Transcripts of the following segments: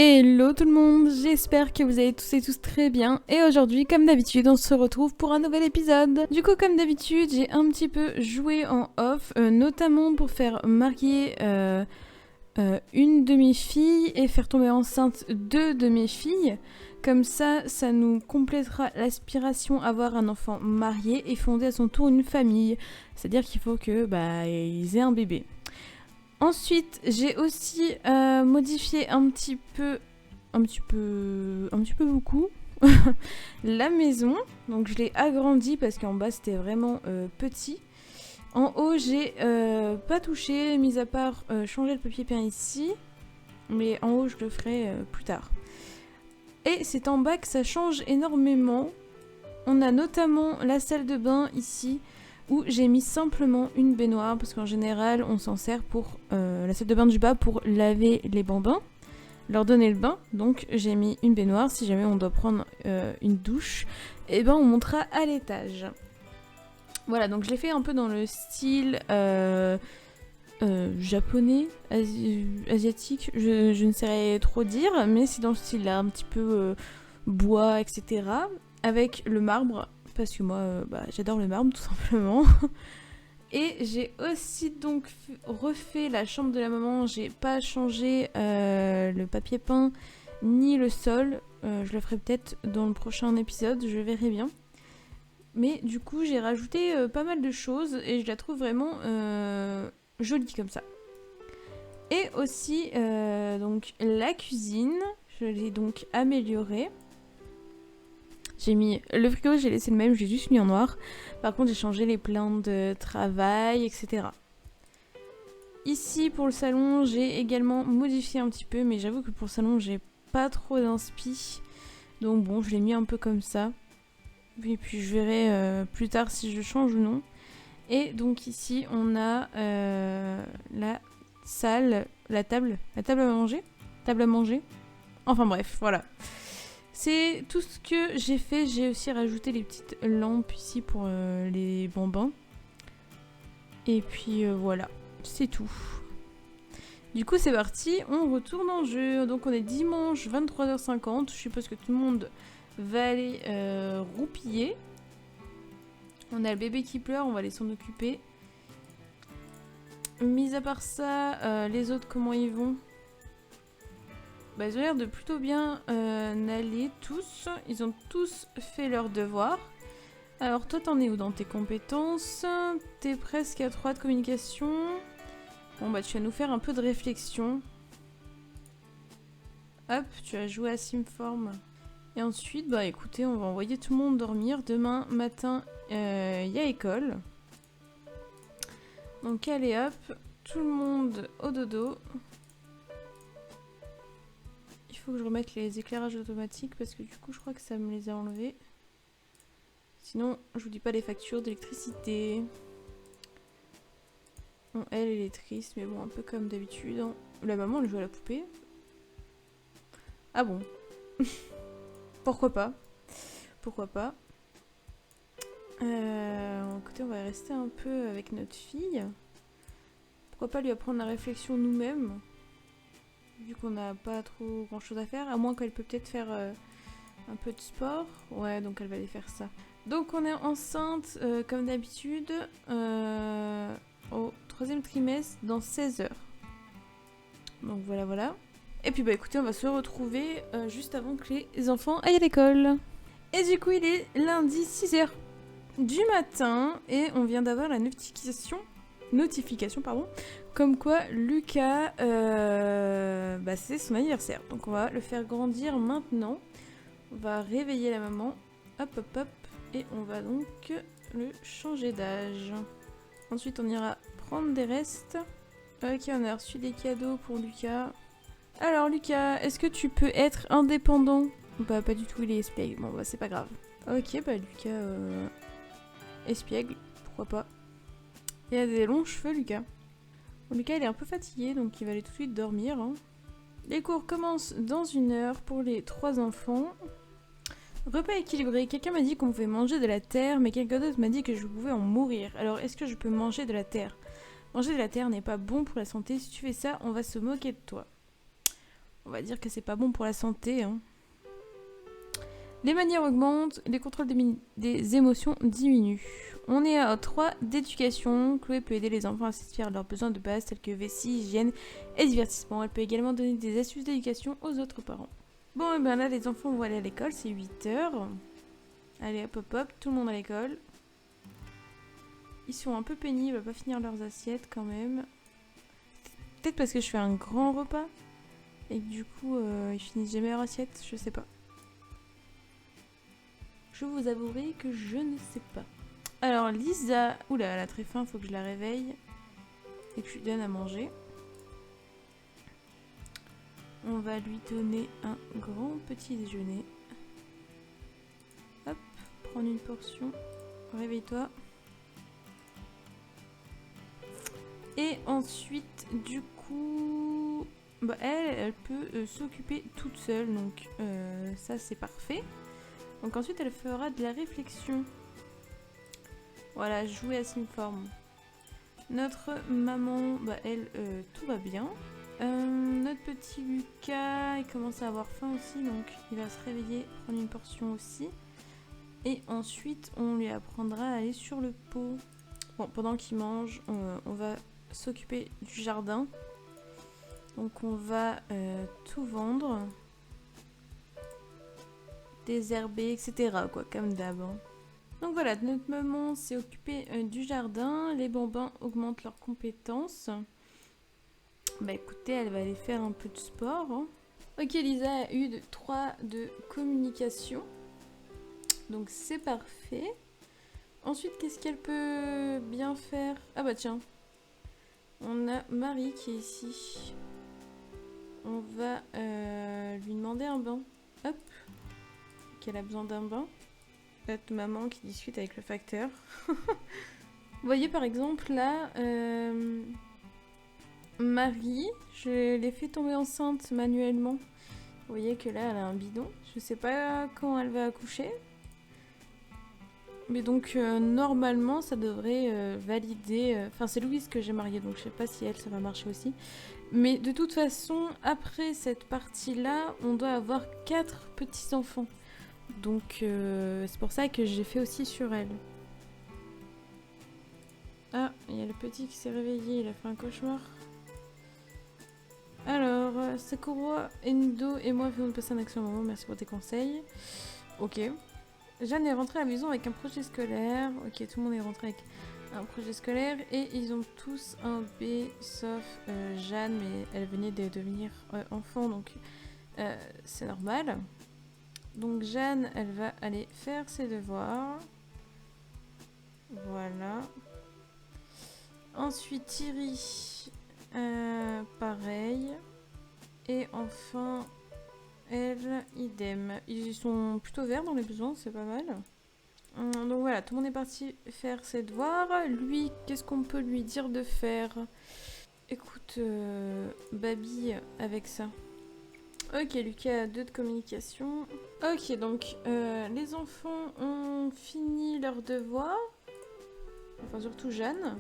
Hello tout le monde, j'espère que vous allez tous et tous très bien. Et aujourd'hui, comme d'habitude, on se retrouve pour un nouvel épisode. Du coup, comme d'habitude, j'ai un petit peu joué en off, notamment pour faire marier une de mes filles et faire tomber enceinte deux de mes filles. Comme ça nous complétera l'aspiration à avoir un enfant marié et fonder à son tour une famille. C'est-à-dire qu'il faut que ils aient un bébé. Ensuite, j'ai aussi modifié un petit peu beaucoup la maison. Donc je l'ai agrandie parce qu'en bas c'était vraiment petit. En haut, j'ai pas touché, mis à part changer le papier peint ici. Mais en haut, je le ferai plus tard. Et c'est en bas que ça change énormément. On a notamment la salle de bain ici, où j'ai mis simplement une baignoire, parce qu'en général, on s'en sert pour la salle de bain du bas pour laver les bambins, leur donner le bain. Donc j'ai mis une baignoire, si jamais on doit prendre une douche, et ben on montera à l'étage. Voilà, donc je l'ai fait un peu dans le style japonais, asiatique, je ne saurais trop dire, mais c'est dans le style là, un petit peu bois, etc. Avec le marbre, parce que moi j'adore le marbre tout simplement. Et j'ai aussi donc refait la chambre de la maman, j'ai pas changé le papier peint ni le sol, je le ferai peut-être dans le prochain épisode, je verrai bien. Mais du coup j'ai rajouté pas mal de choses et je la trouve vraiment jolie comme ça. Et aussi donc la cuisine, je l'ai donc améliorée. J'ai mis le frigo, j'ai laissé le même, j'ai juste mis en noir. Par contre, j'ai changé les plans de travail, etc. Ici, pour le salon, j'ai également modifié un petit peu, mais j'avoue que pour le salon, j'ai pas trop d'inspi. Donc bon, je l'ai mis un peu comme ça. Et puis je verrai plus tard si je change ou non. Et donc ici, on a la salle, la table à manger. Table à manger. Enfin bref, voilà. C'est tout ce que j'ai fait. J'ai aussi rajouté les petites lampes ici pour les bambins. Et puis voilà, c'est tout. Du coup, c'est parti, on retourne en jeu. Donc on est dimanche 23h50. Je suppose que tout le monde va aller roupiller. On a le bébé qui pleure, on va aller s'en occuper. Mis à part ça, les autres, comment ils vont ? Ils ont l'air de plutôt bien aller tous. Ils ont tous fait leurs devoirs. Alors toi, t'en es où dans tes compétences ? T'es presque à 3 de communication. Bon tu vas nous faire un peu de réflexion. Hop, tu vas jouer à Simform. Et ensuite, écoutez, on va envoyer tout le monde dormir. Demain matin, y a école. Donc allez hop, tout le monde au dodo. Il faut que je remette les éclairages automatiques parce que du coup je crois que ça me les a enlevés. Sinon je vous dis pas les factures d'électricité. Bon, elle est triste mais bon un peu comme d'habitude. Hein. La maman elle joue à la poupée. Ah bon. Pourquoi pas. Pourquoi pas. Écoutez, on va rester un peu avec notre fille. Pourquoi pas lui apprendre la réflexion nous-mêmes. Vu qu'on n'a pas trop grand chose à faire, à moins qu'elle peut peut-être faire un peu de sport. Ouais, donc elle va aller faire ça. Donc on est enceinte, comme d'habitude, au 3e trimestre, dans 16 heures. Donc voilà. Et puis écoutez, on va se retrouver juste avant que les enfants aillent à l'école. Et du coup, il est lundi 6h du matin, et on vient d'avoir la notification, comme quoi Lucas, c'est son anniversaire. Donc on va le faire grandir maintenant. On va réveiller la maman. Hop. Et on va donc le changer d'âge. Ensuite on ira prendre des restes. Ok, on a reçu des cadeaux pour Lucas. Alors Lucas, est-ce que tu peux être indépendant ? Pas du tout, il est espiègle. Bon c'est pas grave. Ok, Lucas espiègle, pourquoi pas. Il a des longs cheveux Lucas. Bon, Lucas il est un peu fatigué donc il va aller tout de suite dormir. Hein. Les cours commencent dans 1 heure pour les 3 enfants. Repas équilibré. Quelqu'un m'a dit qu'on pouvait manger de la terre, mais quelqu'un d'autre m'a dit que je pouvais en mourir. Alors est-ce que je peux manger de la terre ? Manger de la terre n'est pas bon pour la santé. Si tu fais ça, on va se moquer de toi. On va dire que c'est pas bon pour la santé. Hein. Les manières augmentent, les contrôles des émotions diminuent. On est à 3 d'éducation. Chloé peut aider les enfants à satisfaire leurs besoins de base tels que vessie, hygiène et divertissement. Elle peut également donner des astuces d'éducation aux autres parents. Bon, et bien là, les enfants vont aller à l'école, c'est 8h. Allez, hop, hop, hop, tout le monde à l'école. Ils sont un peu pénibles à pas finir leurs assiettes quand même. Peut-être parce que je fais un grand repas et que du coup, ils finissent jamais leur assiette, je sais pas. Je vous avouerai que je ne sais pas. Alors Lisa, oula, elle a très faim, faut que je la réveille et que je lui donne à manger. On va lui donner un grand petit déjeuner. Hop, prendre une portion. Réveille-toi. Et ensuite, du coup, bah elle peut s'occuper toute seule, donc ça c'est parfait. Donc ensuite, elle fera de la réflexion. Voilà, jouer à Simform. Notre maman, bah elle, tout va bien. Notre petit Lucas, il commence à avoir faim aussi, donc il va se réveiller, prendre une portion aussi. Et ensuite, on lui apprendra à aller sur le pot. Bon, pendant qu'il mange, on va s'occuper du jardin. Donc on va tout vendre. Désherber, etc. quoi, comme d'hab. Hein. Donc voilà, notre maman s'est occupée du jardin. Les bambins augmentent leurs compétences. Bah écoutez, elle va aller faire un peu de sport. Hein. Ok, Lisa a eu 3 de communication. Donc c'est parfait. Ensuite, qu'est-ce qu'elle peut bien faire? Ah bah tiens. On a Marie qui est ici. On va lui demander un bain. Hop. Qu'elle a besoin d'un bain. Notre maman qui discute avec le facteur. Vous voyez par exemple là, Marie, je l'ai fait tomber enceinte manuellement. Vous voyez que là elle a un bidon. Je sais pas quand elle va accoucher. Mais donc normalement ça devrait valider... Enfin c'est Louise que j'ai mariée donc je sais pas si elle ça va marcher aussi. Mais de toute façon après cette partie là on doit avoir 4 petits enfants. Donc c'est pour ça que j'ai fait aussi sur elle. Ah, il y a le petit qui s'est réveillé, il a fait un cauchemar. Alors, Sakura, Endo et moi venons de passer un excellent moment, merci pour tes conseils. Ok. Jeanne est rentrée à la maison avec un projet scolaire. Ok, tout le monde est rentré avec un projet scolaire. Et ils ont tous un B, sauf Jeanne, mais elle venait de devenir enfant, donc c'est normal. Donc Jeanne, elle va aller faire ses devoirs. Voilà. Ensuite Thierry, pareil. Et enfin, elle, idem. Ils sont plutôt verts dans les besoins, c'est pas mal. Donc voilà, tout le monde est parti faire ses devoirs. Lui, qu'est-ce qu'on peut lui dire de faire? Écoute, babille avec ça. Ok, Lucas a 2 de communication. Ok, donc les enfants ont fini leurs devoirs. Enfin, surtout Jeanne.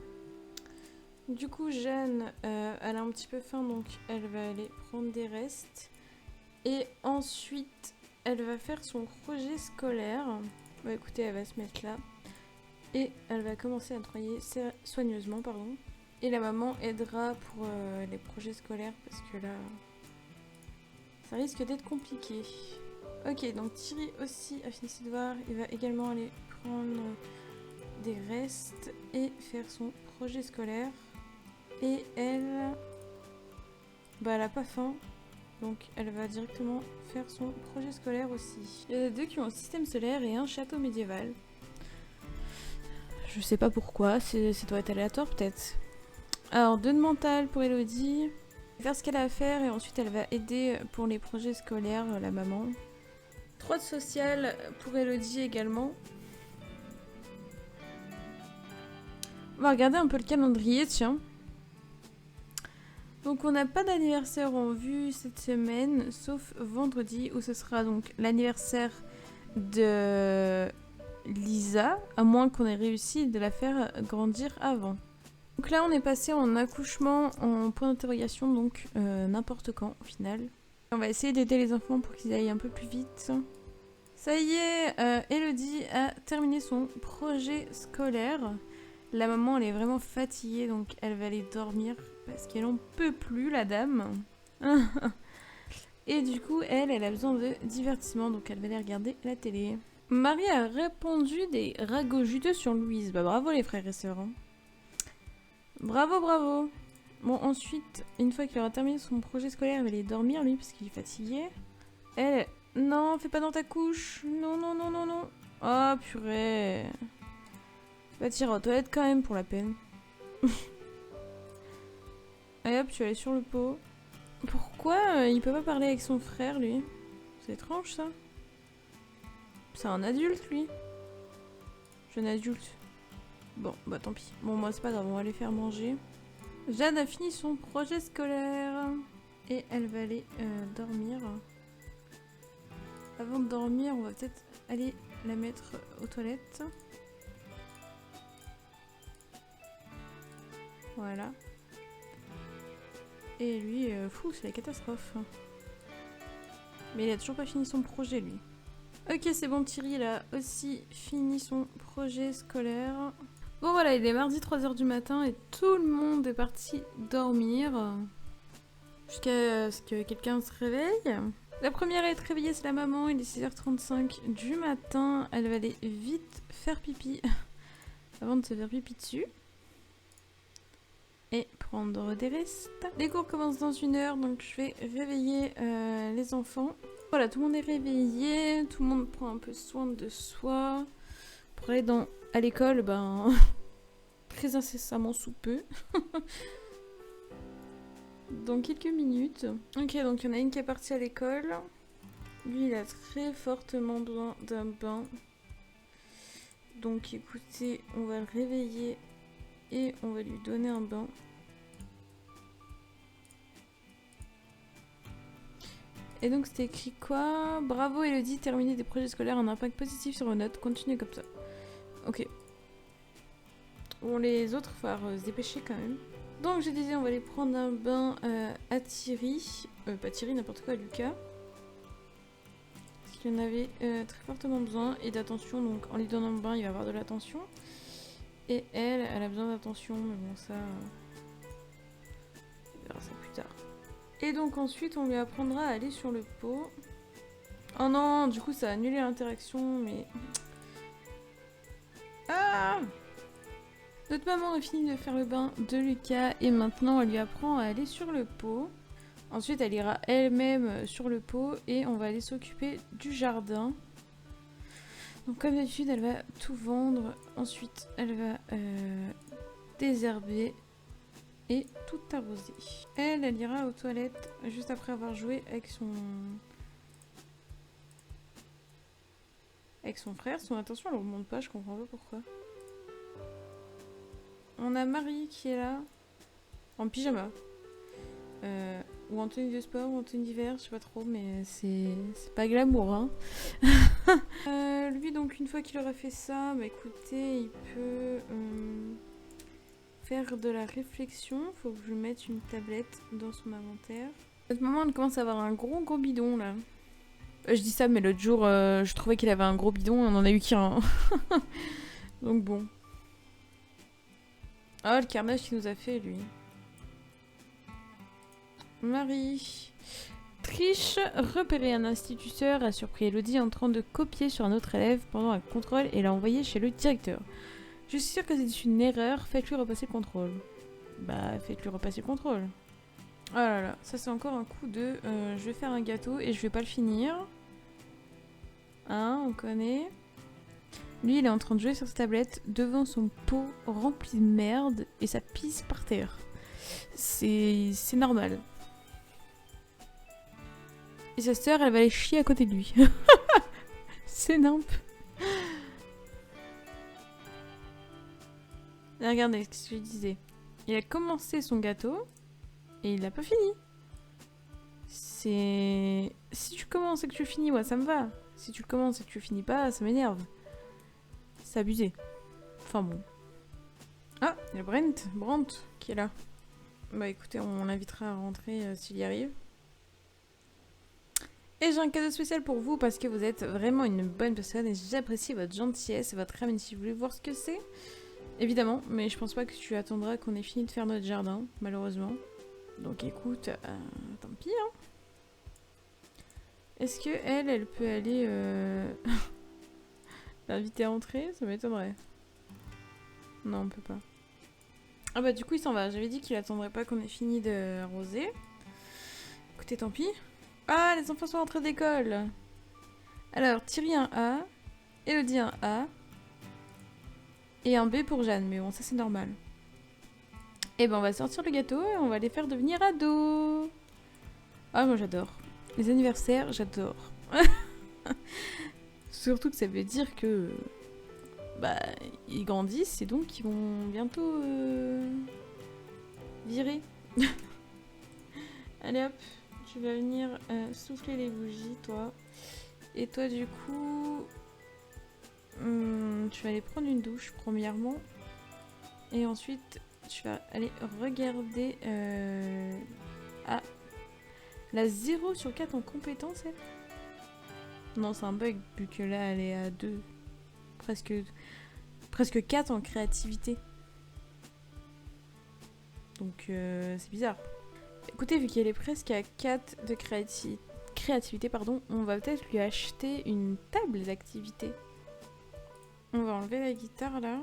Du coup, Jeanne, elle a un petit peu faim, donc elle va aller prendre des restes. Et ensuite, elle va faire son projet scolaire. Bon, écoutez, elle va se mettre là. Et elle va commencer à nettoyer soigneusement, pardon. Et la maman aidera pour les projets scolaires, parce que là... ça risque d'être compliqué. Ok, donc Thierry aussi a fini ses devoirs. Il va également aller prendre des restes et faire son projet scolaire. Et elle... bah elle a pas faim. Donc elle va directement faire son projet scolaire aussi. Il y en a 2 qui ont un système solaire et un château médiéval. Je sais pas pourquoi, ça doit être aléatoire peut-être. Alors 2 de mental pour Elodie. Faire ce qu'elle a à faire et ensuite elle va aider pour les projets scolaires, la maman. 3 de social pour Elodie également. On va regarder un peu le calendrier, tiens. Donc on n'a pas d'anniversaire en vue cette semaine, sauf vendredi où ce sera donc l'anniversaire de Lisa, à moins qu'on ait réussi de la faire grandir avant. Donc là on est passé en accouchement en point d'interrogation, donc n'importe quand au final. On va essayer d'aider les enfants pour qu'ils aillent un peu plus vite. Ça y est, Elodie a terminé son projet scolaire. La maman, elle est vraiment fatiguée, donc elle va aller dormir parce qu'elle en peut plus, la dame. Et du coup, elle a besoin de divertissement, donc elle va aller regarder la télé. Marie a répondu des ragots juteux sur Louise. Bah bravo les frères et sœurs. Hein. Bravo, bravo. Bon, ensuite, une fois qu'il aura terminé son projet scolaire, il va aller dormir, lui, parce qu'il est fatigué. Elle... Non, fais pas dans ta couche. Non, non, non, non, non. Oh, purée. Va tirer aux toilettes quand même, pour la peine. Allez hop, tu vas aller sur le pot. Pourquoi il peut pas parler avec son frère, lui? C'est étrange, ça. C'est un adulte, lui. Jeune adulte. Bon, bah tant pis. Bon, moi, c'est pas grave, on va les faire manger. Jeanne a fini son projet scolaire. Et elle va aller dormir. Avant de dormir, on va peut-être aller la mettre aux toilettes. Voilà. Et lui, fou, c'est la catastrophe. Mais il a toujours pas fini son projet, lui. Ok, c'est bon, Thierry, il a aussi fini son projet scolaire. Bon voilà, il est mardi 3h du matin et tout le monde est parti dormir. Jusqu'à ce que quelqu'un se réveille. La première à être réveillée, c'est la maman. Il est 6h35 du matin. Elle va aller vite faire pipi avant de se faire pipi dessus. Et prendre des restes. Les cours commencent dans 1 heure, donc je vais réveiller les enfants. Voilà, tout le monde est réveillé. Tout le monde prend un peu soin de soi. Pour aller à l'école, ben... très incessamment sous peu. Dans quelques minutes. Ok, donc il y en a une qui est partie à l'école. Lui, il a très fortement besoin d'un bain. Donc écoutez, on va le réveiller et on va lui donner un bain. Et donc c'était écrit quoi? Bravo Elodie, terminer des projets scolaires, un impact positif sur vos notes, continuez comme ça. Ok. Bon, les autres, il va falloir se dépêcher quand même. Donc je disais, on va aller prendre un bain à Thierry. Pas Thierry, n'importe quoi, à Lucas. Parce qu'il en avait très fortement besoin. Et d'attention, donc en lui donnant le bain, il va avoir de l'attention. Et elle a besoin d'attention, mais bon ça... on verra ça plus tard. Et donc ensuite, on lui apprendra à aller sur le pot. Oh non, du coup ça a annulé l'interaction, mais... Ah! Notre maman a fini de faire le bain de Lucas et maintenant elle lui apprend à aller sur le pot. Ensuite elle ira elle-même sur le pot et on va aller s'occuper du jardin. Donc comme d'habitude elle va tout vendre. Ensuite elle va désherber et tout arroser. Elle ira aux toilettes juste après avoir joué avec son frère. Son attention elle ne remonte pas, je comprends pas pourquoi. On a Marie qui est là, en pyjama. Ou en tenue de sport, ou en tenue d'hiver, je sais pas trop, mais c'est pas glamour, hein. Lui, donc, une fois qu'il aura fait ça, bah écoutez, il peut faire de la réflexion. Faut que je lui mette une tablette dans son inventaire. À ce moment, on commence à avoir un gros bidon, là. Je dis ça, mais l'autre jour, je trouvais qu'il avait un gros bidon et on en a eu qu'un. Donc bon. Ah, le carnage qu'il nous a fait, lui. Marie. Triche, repérer un instituteur a surpris Elodie en train de copier sur un autre élève pendant un contrôle et l'a envoyé chez le directeur. Je suis sûre que c'est une erreur, faites-lui repasser le contrôle. Bah, faites-lui repasser le contrôle. Oh là là, ça c'est encore un coup de... je vais faire un gâteau et je vais pas le finir. Hein, on connaît. Lui, il est en train de jouer sur sa tablette devant son pot rempli de merde et ça pisse par terre. C'est normal. Et sa sœur, elle va aller chier à côté de lui. C'est nimp. Et regardez ce que je disais. Il a commencé son gâteau et il l'a pas fini. C'est... Si tu commences et que tu finis, moi ça me va. Si tu commences et que tu finis pas, ça m'énerve. C'est abusé. Enfin bon. Ah, il y a Brandt qui est là. Bah écoutez, on l'invitera à rentrer s'il y arrive. Et j'ai un cadeau spécial pour vous parce que vous êtes vraiment une bonne personne et j'apprécie votre gentillesse et votre amitié. Vous voulez voir ce que c'est? Évidemment, mais je pense pas que tu attendras qu'on ait fini de faire notre jardin, malheureusement. Donc écoute, tant pis, hein. Est-ce que elle peut aller l'inviter à entrer? Ça m'étonnerait. Non, on peut pas. Ah bah du coup il s'en va. J'avais dit qu'il attendrait pas qu'on ait fini de arroser. Écoutez, tant pis. Ah, les enfants sont rentrés d'école. Alors, Thierry un A, Elodie un A, et un B pour Jeanne. Mais bon, ça c'est normal. Et ben on va sortir le gâteau et on va les faire devenir ados. Ah, moi j'adore. Les anniversaires, j'adore. Surtout que ça veut dire que... Bah, ils grandissent et donc ils vont bientôt... virer. Allez hop, tu vas venir souffler les bougies, toi. Et toi, du coup... tu vas aller prendre une douche, premièrement. Et ensuite, tu vas aller regarder... Ah, la 0 sur 4 en compétence, elle? Non, c'est un bug, vu que là, elle est à 2. Presque 4 en créativité. Donc, c'est bizarre. Écoutez, vu qu'elle est presque à 4 de créativité, pardon, on va peut-être lui acheter une table d'activité. On va enlever la guitare, là.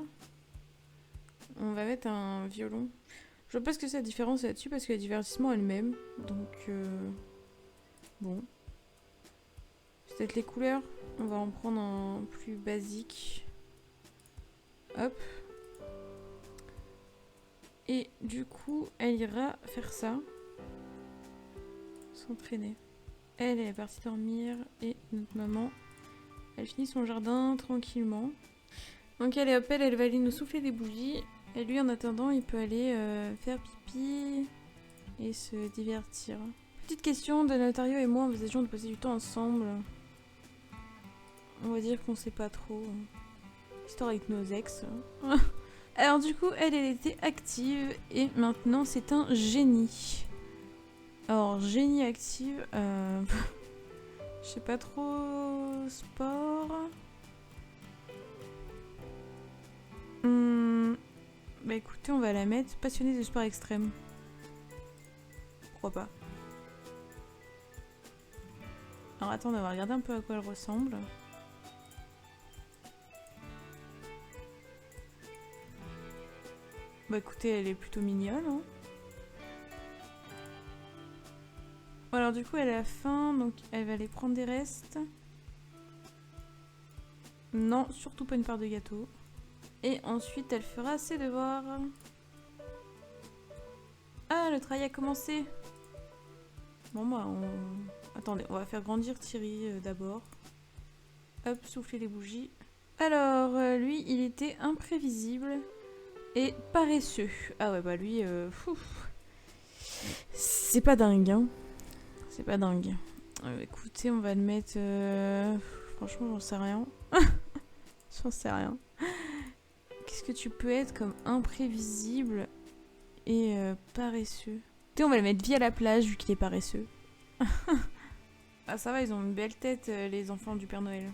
On va mettre un violon. Je vois pas ce que c'est la différence là-dessus, parce que le divertissement est le même. Donc, bon. Peut-être les couleurs. On va en prendre un plus basique. Hop. Et du coup, elle ira faire ça. S'entraîner. Elle est partie dormir. Et notre maman, elle finit son jardin tranquillement. Donc allez hop, elle va aller nous souffler des bougies. Et lui, en attendant, il peut aller faire pipi et se divertir. Petite question, Donatario et moi envisageons de passer du temps ensemble. On va dire qu'on sait pas trop. Histoire avec nos ex. Alors du coup, elle était active et maintenant c'est un génie. Alors, génie active, je sais pas trop... Sport... Bah écoutez, on va la mettre passionnée de sport extrême. Pourquoi pas? Alors attendez, on va regarder un peu à quoi elle ressemble. Bah écoutez, elle est plutôt mignonne, hein. Alors du coup, elle a faim, donc elle va aller prendre des restes. Non, surtout pas une part de gâteau. Et ensuite, elle fera ses devoirs. Ah, le travail a commencé. Bon bah, attendez, on va faire grandir Thierry d'abord. Hop, souffler les bougies. Alors, lui, il était imprévisible et paresseux. Ah ouais, bah lui, c'est pas dingue, hein. C'est pas dingue. Écoutez, on va le mettre... Franchement, j'en sais rien. J'en sais rien. Qu'est-ce que tu peux être comme imprévisible et paresseux? Écoutez, on va le mettre vie à la plage vu qu'il est paresseux. Ah ça va, ils ont une belle tête, les enfants du Père Noël.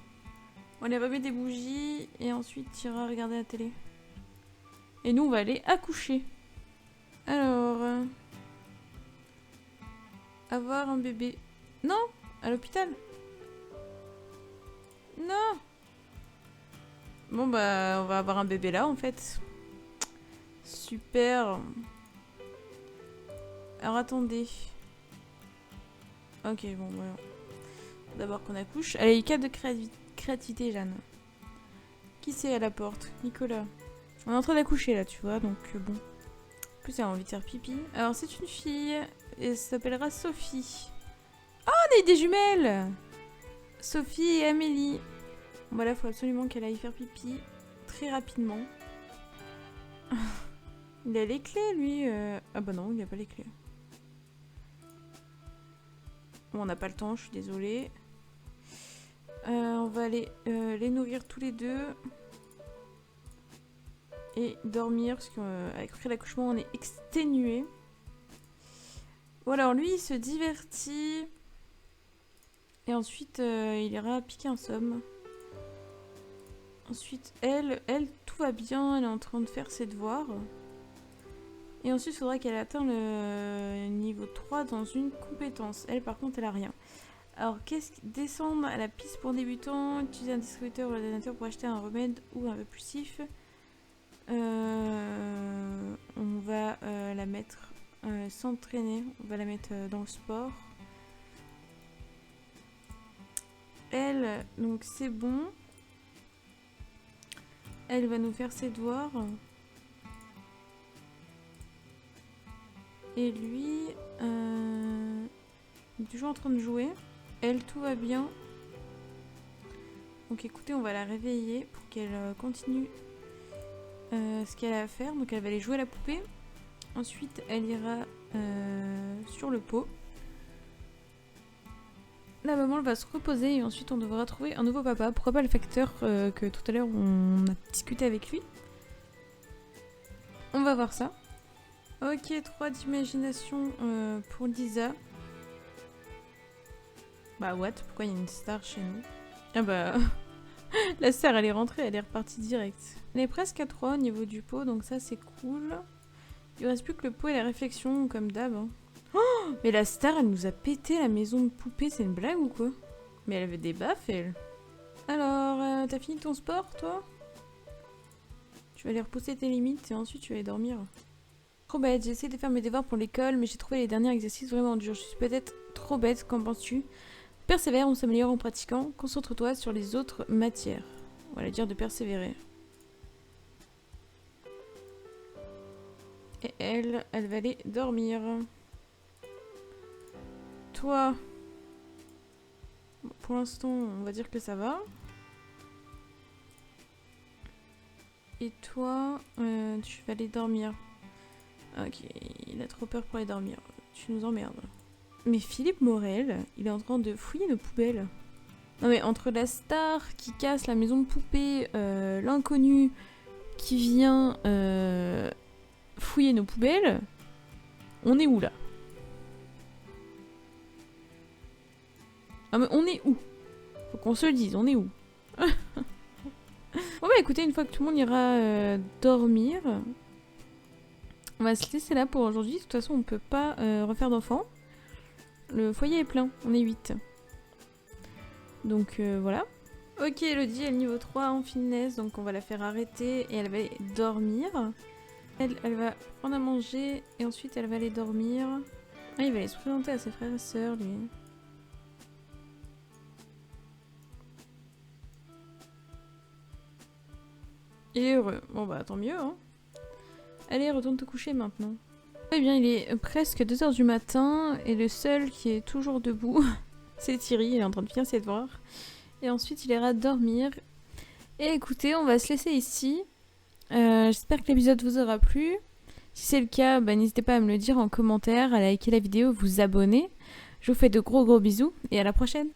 On les remet des bougies et ensuite tu iras regarder la télé. Et nous, on va aller accoucher. Alors... avoir un bébé... Non! À l'hôpital? Non! Bon bah, on va avoir un bébé là, en fait. Super. Alors, attendez. Ok, bon, voilà. D'abord qu'on accouche. Elle a eu 4 de créativité, Jeanne. Qui c'est à la porte? Nicolas. On est en train d'accoucher, là, tu vois, donc bon. En plus, elle a envie de faire pipi. Alors, c'est une fille. Et elle s'appellera Sophie. Oh, on a eu des jumelles! Sophie et Amélie. Voilà, faut absolument qu'elle aille faire pipi. Très rapidement. Il a les clés, lui. Ah bah non, il n'a pas les clés. Bon, on n'a pas le temps, je suis désolée. On va aller les nourrir tous les deux. Et dormir, parce qu'après l'accouchement, on est exténué. Bon, alors lui, il se divertit Et ensuite, il ira piquer un somme. Ensuite, elle, tout va bien. Elle est en train de faire ses devoirs. Et ensuite, il faudra qu'elle atteigne le niveau 3 dans une compétence. Elle, par contre, elle a rien. Alors, descendre à la piste pour débutants, utiliser un distributeur ou un donateur pour acheter un remède ou un répulsif. On va la mettre s'entraîner. On va la mettre dans le sport. Elle, donc c'est bon. Elle va nous faire ses devoirs. Et lui, il est toujours en train de jouer. Elle, tout va bien. Donc écoutez, on va la réveiller pour qu'elle continue ce qu'elle a à faire. Donc elle va aller jouer à la poupée. Ensuite, elle ira sur le pot. La maman elle va se reposer et ensuite on devra trouver un nouveau papa. Pourquoi pas le facteur que tout à l'heure on a discuté avec lui. On va voir ça. Ok, 3 d'imagination pour Lisa. Bah what? Pourquoi il y a une star chez nous? Ah bah... La star elle est rentrée, elle est repartie direct. Elle est presque à 3 au niveau du pot, donc ça c'est cool. Il reste plus que le pot et la réflexion comme d'hab. Hein. Oh, mais la star elle nous a pété la maison de poupée, c'est une blague ou quoi? Mais elle avait des baffes elle. Alors, t'as fini ton sport toi? Tu vas aller repousser tes limites et ensuite tu vas aller dormir. Trop bête, j'ai essayé de faire mes devoirs pour l'école, mais j'ai trouvé les derniers exercices vraiment durs. Je suis peut-être trop bête, qu'en penses-tu? Persévère, on s'améliore en pratiquant. Concentre-toi sur les autres matières. On va dire de persévérer. Et elle va aller dormir. Toi, pour l'instant, on va dire que ça va. Et toi, tu vas aller dormir. Ok, il a trop peur pour aller dormir. Tu nous emmerdes. Mais Philippe Morel, il est en train de fouiller nos poubelles. Non mais entre la star qui casse la maison de poupée, l'inconnu qui vient fouiller nos poubelles, on est où là? Ah mais on est où? Faut qu'on se le dise, on est où? Bon bah écoutez, une fois que tout le monde ira dormir, on va se laisser là pour aujourd'hui. De toute façon, on peut pas refaire d'enfants. Le foyer est plein, on est 8. Donc voilà. Ok, Elodie, elle est niveau 3 en fitness, donc on va la faire arrêter et elle va aller dormir. Elle va prendre à manger et ensuite elle va aller dormir. Ah, il va aller se présenter à ses frères et sœurs, lui. Il est heureux. Bon bah tant mieux, hein. Allez, retourne te coucher maintenant. Eh bien, il est presque 2 h du matin et le seul qui est toujours debout, c'est Thierry, il est en train de finir ses devoirs. Et ensuite, il ira dormir. Et écoutez, on va se laisser ici. J'espère que l'épisode vous aura plu. Si c'est le cas, bah, n'hésitez pas à me le dire en commentaire, à liker la vidéo, vous abonner. Je vous fais de gros bisous et à la prochaine.